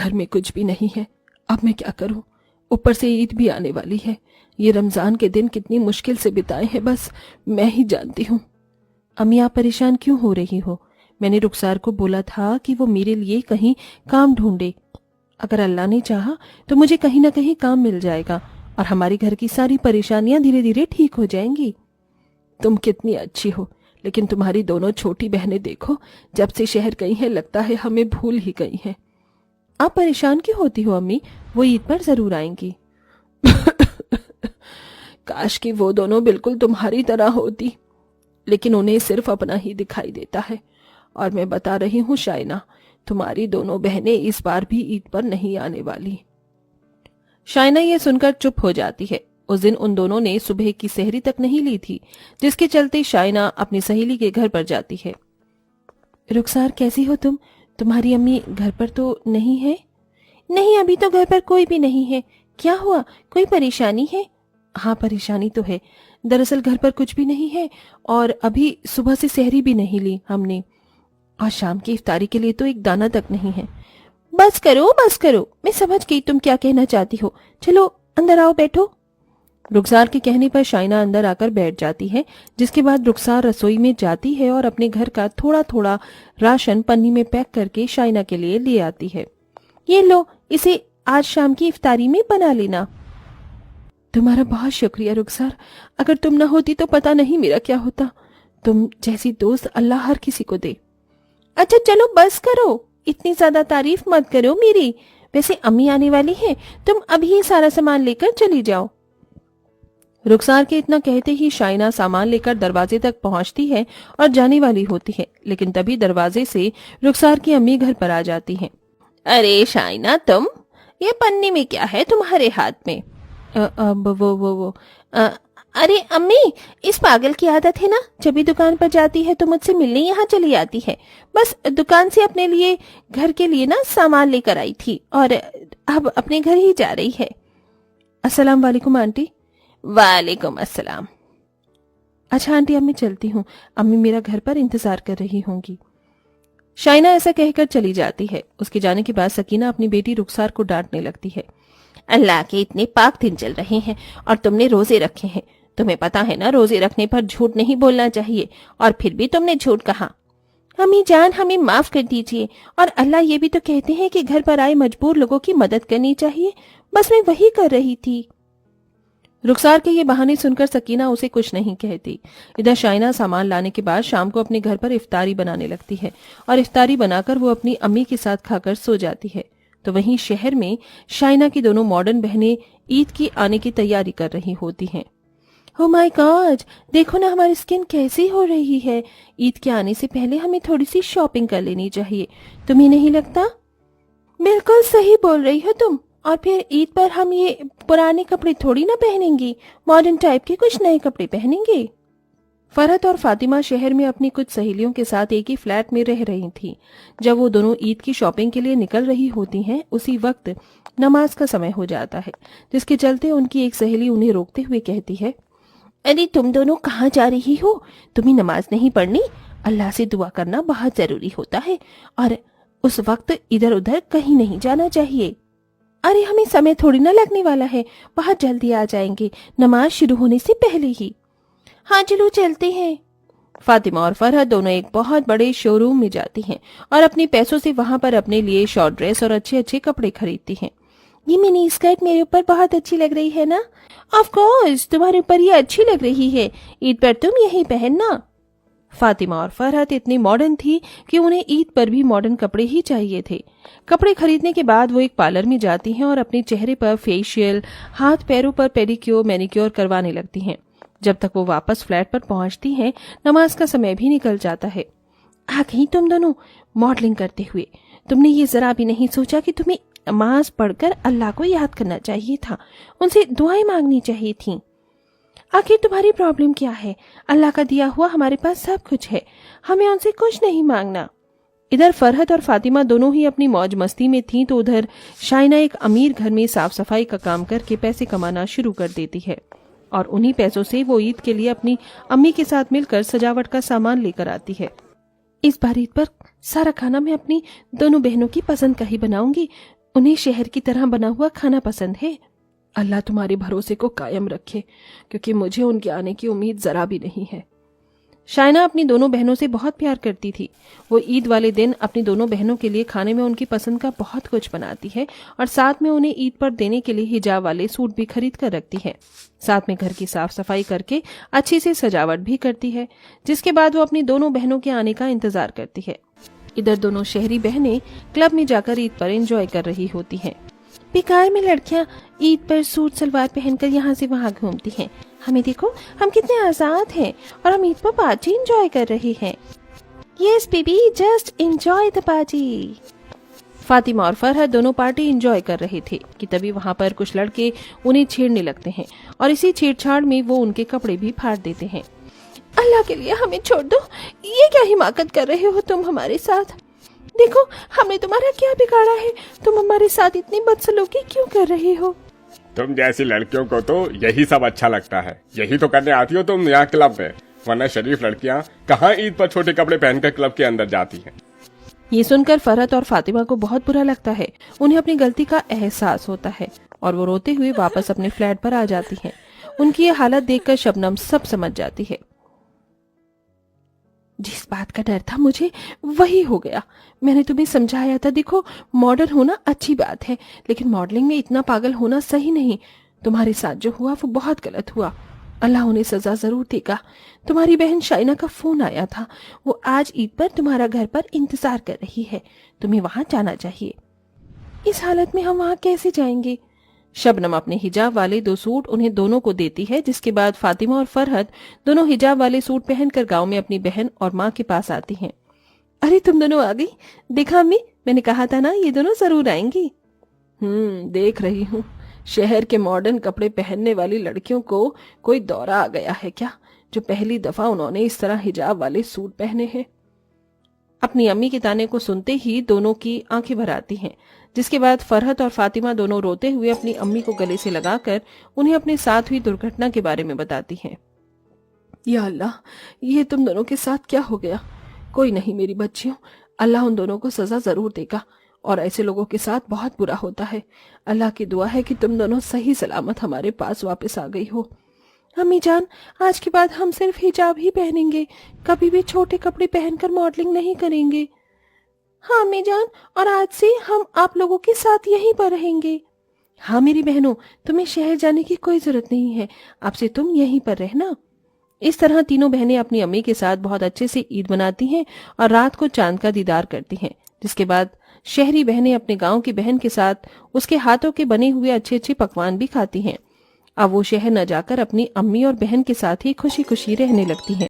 घर में कुछ भी नहीं है। अब मैं क्या करूं? ऊपर से ईद भी आने वाली है। ये रमजान के दिन कितनी मुश्किल से बिताए हैं बस मैं ही जानती हूँ। अम्मी, आप परेशान क्यों हो रही हो? मैंने रुखसार को बोला था कि वो मेरे लिए कहीं काम ढूंढे। अगर अल्लाह ने चाहा तो मुझे कहीं ना कहीं काम मिल जाएगा और हमारे घर की सारी परेशानियां धीरे धीरे ठीक हो जाएंगी। तुम कितनी अच्छी हो, लेकिन तुम्हारी दोनों छोटी बहनें देखो, जब से शहर गई हैं लगता है हमें भूल ही गई हैं। आप परेशान क्यों होती हो अम्मी? वो ईद पर जरूर आएंगी। काश कि वो दोनों बिल्कुल तुम्हारी तरह होती, लेकिन उन्हें सिर्फ अपना ही दिखाई देता है। और मैं बता रही हूँ शाइना, तुम्हारी दोनों बहनें इस बार भी ईद पर नहीं आने वाली। शाइना ये सुनकर चुप हो जाती है। उस दिन उन दोनों ने सुबह की सहरी तक नहीं ली थी, जिसके चलते शाइना अपनी सहेली के घर पर जाती है। रुखसार, कैसी हो तुम? तुम्हारी अम्मी घर पर तो नहीं है? नहीं, अभी तो घर पर कोई भी नहीं है। क्या हुआ, कोई परेशानी है? हाँ, परेशानी तो है। दरअसल घर पर कुछ भी नहीं है और अभी सुबह से सहरी भी नहीं ली हमने, और शाम की इफ्तारी के लिए तो एक दाना तक नहीं है। बस करो, मैं समझ गई तुम क्या कहना चाहती हो। चलो अंदर आओ, बैठो। रुखसार के कहने पर शाइना अंदर आकर बैठ जाती है, जिसके बाद रुखसार रसोई में जाती है और अपने घर का थोड़ा थोड़ा राशन पन्नी में पैक करके शाइना के लिए ले आती है। ये लो, इसे आज शाम की इफ्तारी में बना लेना। तुम्हारा बहुत शुक्रिया रुखसार, अगर तुम न होती तो पता नहीं मेरा क्या होता। तुम जैसी दोस्त अल्लाह हर किसी को दे। अच्छा चलो बस करो, इतनी ज्यादा तारीफ मत करो मेरी। वैसे अम्मी आने वाली है, तुम अभी ये सारा सामान लेकर चली जाओ। रुखसार के इतना कहते ही शाइना सामान लेकर दरवाजे तक पहुंचती है और जाने वाली होती है, लेकिन तभी दरवाजे से रुखसार की अम्मी घर पर आ जाती हैं। अरे शाइना, तुम, ये पन्नी में क्या है तुम्हारे हाथ में? अरे अम्मी, इस पागल की आदत है ना, जब भी दुकान पर जाती है तो मुझसे मिलने यहाँ चली आती है। बस दुकान से अपने लिए, घर के लिए ना सामान लेकर आई थी और अब अपने घर ही जा रही है। अस्सलाम वालेकुम आंटी। वालेकुम अस्सलाम। अच्छा आंटी, अब मैं चलती हूँ, अम्मी मेरा घर पर इंतजार कर रही होंगी। शाइना ऐसा कहकर चली जाती है। उसके जाने के बाद सकीना अपनी बेटी रुखसार को डांटने लगती है। अल्लाह के इतने पाक दिन चल रहे हैं और तुमने रोजे रखे हैं। तुम्हें पता है ना, रोजे रखने पर झूठ नहीं बोलना चाहिए, और फिर भी तुमने झूठ कहा। अम्मी जान, हमें माफ कर दीजिए। और अल्लाह ये भी तो कहते हैं कि घर पर आए मजबूर लोगों की मदद करनी चाहिए। बस मैं वही कर रही थी। रुखसार के ये बहाने सुनकर सकीना उसे कुछ नहीं कहती। इधर शाइना सामान लाने के बाद शाम को अपने घर पर इफ्तारी बनाने लगती है और इफ्तारी बनाकर वो अपनी अम्मी के साथ खाकर सो जाती है। तो वहीं शहर में शाइना की दोनों मॉडर्न बहनें ईद की आने की तैयारी कर रही होती हैं। ओ माय गॉड, देखो ना हमारी स्किन कैसी हो रही है। ईद के आने से पहले हमें थोड़ी सी शॉपिंग कर लेनी चाहिए, तुम्हें नहीं लगता? बिल्कुल सही बोल रही हो तुम। और फिर ईद पर हम ये पुराने कपड़े थोड़ी ना पहनेंगी, मॉडर्न टाइप के कुछ नए कपड़े पहनेंगे। फरहत और फातिमा शहर में अपनी कुछ सहेलियों के साथ एक ही फ्लैट में रह रही थी। जब वो दोनों ईद की शॉपिंग के लिए निकल रही होती हैं, उसी वक्त नमाज का समय हो जाता है, जिसके चलते उनकी एक सहेली उन्हें रोकते हुए कहती है, अरे तुम दोनों कहाँ जा रही हो? तुम्हें नमाज नहीं पढ़नी? अल्लाह से दुआ करना बहुत जरूरी होता है और उस वक्त इधर उधर कहीं नहीं जाना चाहिए। अरे हमें समय थोड़ी ना लगने वाला है, बहुत जल्दी आ जाएंगे, नमाज शुरू होने से पहले ही। हाँ चलो चलते हैं। फातिमा और फरहत दोनों एक बहुत बड़े शोरूम में जाती हैं और अपने पैसों से वहां पर अपने लिए शॉर्ट ड्रेस और अच्छे अच्छे कपड़े खरीदती हैं। ये मिनी स्कर्ट मेरे ऊपर बहुत अच्छी लग रही है ना? ऑफ कोर्स, तुम्हारे ऊपर ये अच्छी लग रही है, ईद पर तुम यही पहनना। फातिमा और फरहत इतनी मॉडर्न थी कि उन्हें ईद पर भी मॉडर्न कपड़े ही चाहिए थे। कपड़े खरीदने के बाद वो एक पार्लर में जाती हैं और अपने चेहरे पर फेशियल, हाथ पैरों पर पेडिक्योर मैनिक्योर करवाने लगती हैं। जब तक वो वापस फ्लैट पर पहुंचती हैं, नमाज का समय भी निकल जाता है। आ गई तुम दोनों मॉडलिंग करते हुए। तुमने ये जरा भी नहीं सोचा कि तुम्हें नमाज पढ़कर अल्लाह को याद करना चाहिए था, उनसे दुआएं मांगनी चाहिए थी। आखिर तुम्हारी प्रॉब्लम क्या है? अल्लाह का दिया हुआ हमारे पास सब कुछ है, हमें उनसे कुछ नहीं मांगना। इधर फरहत और फातिमा दोनों ही अपनी मौज मस्ती में थीं, तो उधर शाइना एक अमीर घर में साफ सफाई का काम करके पैसे कमाना शुरू कर देती है और उन्हीं पैसों से वो ईद के लिए अपनी अम्मी के साथ मिलकर सजावट का सामान लेकर आती है। इस बार ईद पर सारा खाना मैं अपनी दोनों बहनों की पसंद का ही बनाऊंगी, उन्हें शहर की तरह बना हुआ खाना पसंद है। अल्लाह तुम्हारे भरोसे को कायम रखे, क्योंकि मुझे उनके आने की उम्मीद जरा भी नहीं है। शाइना अपनी दोनों बहनों से बहुत प्यार करती थी। वो ईद वाले दिन अपनी दोनों बहनों के लिए खाने में उनकी पसंद का बहुत कुछ बनाती है और साथ में उन्हें ईद पर देने के लिए हिजाब वाले सूट भी खरीद कर रखती है। साथ में घर की साफ सफाई करके अच्छी से सजावट भी करती है, जिसके बाद वो अपनी दोनों बहनों के आने का इंतजार करती है। इधर दोनों शहरी बहनें क्लब में जाकर ईद पर एंजॉय कर रही होती हैं। बेकार में लड़कियां ईद पर सूट सलवार पहनकर यहाँ से वहाँ घूमती हैं। हमें देखो, हम कितने आजाद हैं और हम ईद पर पार्टी एंजॉय कर रहे हैं। Yes baby, just enjoy the party. Fatima और फरहत दोनों पार्टी एंजॉय कर रहे थे कि तभी वहाँ पर कुछ लड़के उन्हें छेड़ने लगते हैं और इसी छेड़छाड़ में वो उनके कपड़े भी फाड़ देते हैं। अल्लाह के लिए हमें छोड़ दो, ये क्या हिमाकत कर रहे हो तुम हमारे साथ? देखो, हमने तुम्हारा क्या बिगाड़ा है? तुम हमारे साथ इतनी बदसलूकी क्यों कर रहे हो? तुम जैसी लड़कियों को तो यही सब अच्छा लगता है, यही तो करने आती हो तुम यहाँ क्लब में, वरना शरीफ लड़कियाँ कहाँ ईद पर छोटे कपड़े पहनकर क्लब के अंदर जाती हैं। ये सुनकर फरहत और फातिमा को बहुत बुरा लगता है। उन्हें अपनी गलती का एहसास होता है और वो रोते हुए वापस अपने फ्लैट पर आ जाती हैं। उनकी ये हालत देखकर शबनम सब समझ जाती है। जिस बात का डर था मुझे वही हो गया। मैंने तुम्हें समझाया था, देखो मॉडर्न होना अच्छी बात है, लेकिन मॉडलिंग में इतना पागल होना सही नहीं। तुम्हारे साथ जो हुआ वो बहुत गलत हुआ। अल्लाह उन्हें सजा जरूर देगा। तुम्हारी बहन शाइना का फोन आया था, वो आज ईद पर तुम्हारा घर पर इंतजार कर रही है। तुम्हें वहां जाना चाहिए। इस हालत में हम वहां कैसे जाएंगे? शबनम अपने हिजाब वाले 2 सूट उन्हें दोनों को देती है, जिसके बाद फातिमा और फरहत दोनों हिजाब वाले सूट पहनकर गांव में अपनी बहन और माँ के पास आती हैं। अरे तुम दोनों आ गई। देखा अम्मी, मैंने कहा था ना ये दोनों जरूर आएंगी। देख रही हूँ। शहर के मॉडर्न कपड़े पहनने वाली लड़कियों को कोई दौरा आ गया है क्या, जो पहली दफा उन्होंने इस तरह हिजाब वाले सूट पहने हैं। अपनी अम्मी के ताने को सुनते ही दोनों की आंखें भर आती हैं, जिसके बाद फरहत और फातिमा दोनों रोते हुए अपनी अम्मी को गले से लगाकर उन्हें अपने साथ हुई दुर्घटना के बारे में बताती हैं। या अल्लाह, ये तुम दोनों के साथ क्या हो गया? कोई नहीं मेरी बच्चियों, अल्लाह उन दोनों को सजा जरूर देगा और ऐसे लोगों के साथ बहुत बुरा होता है। अल्लाह की दुआ है कि तुम दोनों सही सलामत हमारे पास वापस आ गई हो। अम्मी जान, आज के बाद हम सिर्फ हिजाब ही पहनेंगे, कभी भी छोटे कपड़े पहनकर मॉडलिंग नहीं करेंगे। हाँ अम्मी जान, और आज से हम आप लोगों के साथ यहीं पर रहेंगे। हाँ मेरी बहनों, तुम्हें शहर जाने की कोई जरूरत नहीं है, अब से तुम यहीं पर रहना। इस तरह तीनों बहनें अपनी अम्मी के साथ बहुत अच्छे से ईद मनाती हैं और रात को चांद का दीदार करती हैं, जिसके बाद शहरी बहनें अपने गांव की बहन के साथ उसके हाथों के बने हुए अच्छे अच्छे पकवान भी खाती हैं। अब वो शहर न जाकर अपनी अम्मी और बहन के साथ ही खुशी खुशी रहने लगती हैं।